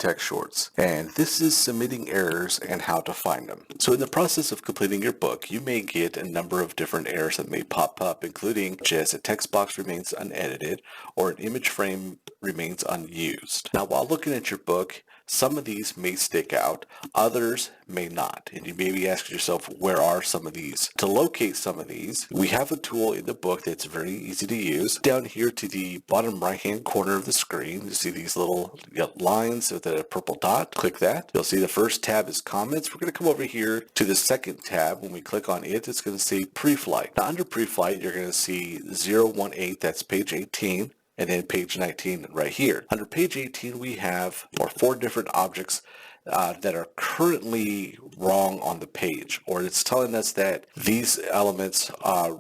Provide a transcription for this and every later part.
Text Shorts, and this is submitting errors and how to find them. So in the process of completing your book, you may get a number of different errors that may pop up, including just a text box remains unedited or an image frame remains unused. Now, while looking at your book, some of these may stick out, others may not. And you may be asking yourself, where are some of these? To locate some of these, we have a tool in the book that's very easy to use. Down here to the bottom right-hand corner of the screen, you see these little lines with a purple dot. Click that. You'll see the first tab is comments. We're going to come over here to the second tab. When we click on it, it's going to say pre-flight. Now, under pre-flight, you're going to see 018, that's page 18. And then page 19 right here. Under page 18, we have 4 different objects that are currently wrong on the page, or it's telling us that these elements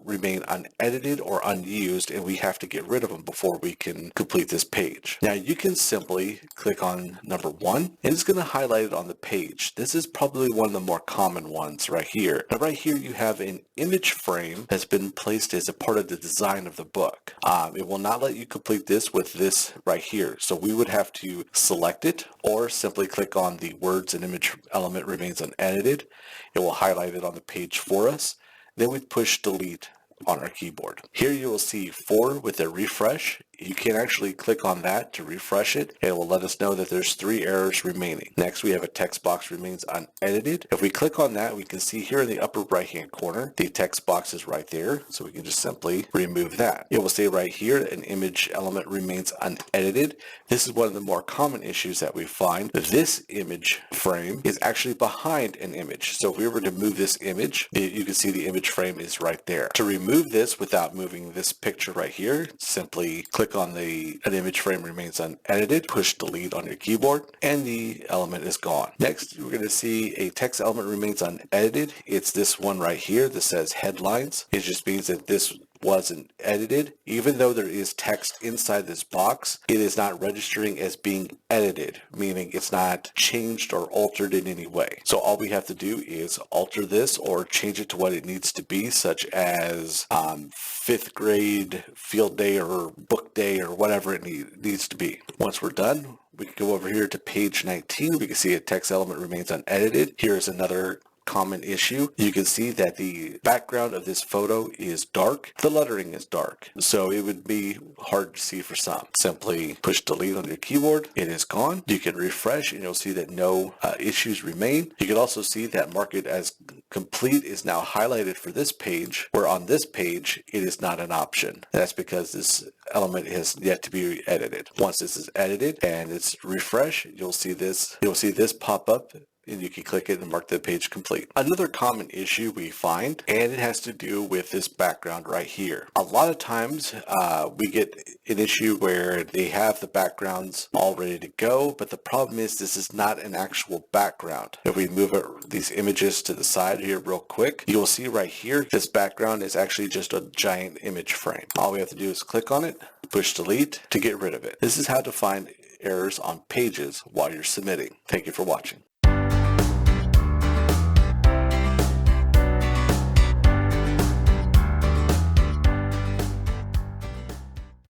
remain unedited or unused, and we have to get rid of them before we can complete this page. Now, you can simply click on number 1, and it's going to highlight it on the page. This is probably one of the more common ones right here. Now, right here, you have an image frame that's been placed as a part of the design of the book. It will not let you complete this with this right here, so we would have to select it or simply click on the words and image element remains unedited. It will highlight it on the page for us. Then we push delete on our keyboard. Here you will see 4 with a refresh. You can actually click on that to refresh it, and it will let us know that there's 3 errors remaining. Next, we have a text box remains unedited. If we click on that, we can see here in the upper right hand corner, the text box is right there, so we can just simply remove that. It will say right here, an image element remains unedited. This is one of the more common issues that we find. This image frame is actually behind an image. So if we were to move this image, you can see the image frame is right there. To remove this without moving this picture right here, simply click on an image frame remains unedited, push delete on your keyboard, and the element is gone. Next, we're going to see a text element remains unedited. It's this one right here that says headlines. It just means that this wasn't edited. Even though there is text inside this box, it is not registering as being edited, meaning it's not changed or altered in any way. So all we have to do is alter this or change it to what it needs to be, such as 5th grade field day or book day or whatever it needs to be. Once we're done, we can go over here to page 19. We can see a text element remains unedited. Here's another common issue. You can see that the background of this photo is dark. The lettering is dark, so it would be hard to see for some. Simply push delete on your keyboard. It is gone. You can refresh and you'll see that no issues remain. You can also see that mark it as complete is now highlighted for this page, where on this page it is not an option. That's because this element has yet to be edited. Once this is edited and it's refresh, you'll see this pop up, and you can click it and mark the page complete. Another common issue we find, and it has to do with this background right here. A lot of times we get an issue where they have the backgrounds all ready to go, but the problem is this is not an actual background. If we move these images to the side here real quick, you'll see right here, this background is actually just a giant image frame. All we have to do is click on it, push delete to get rid of it. This is how to find errors on pages while you're submitting. Thank you for watching.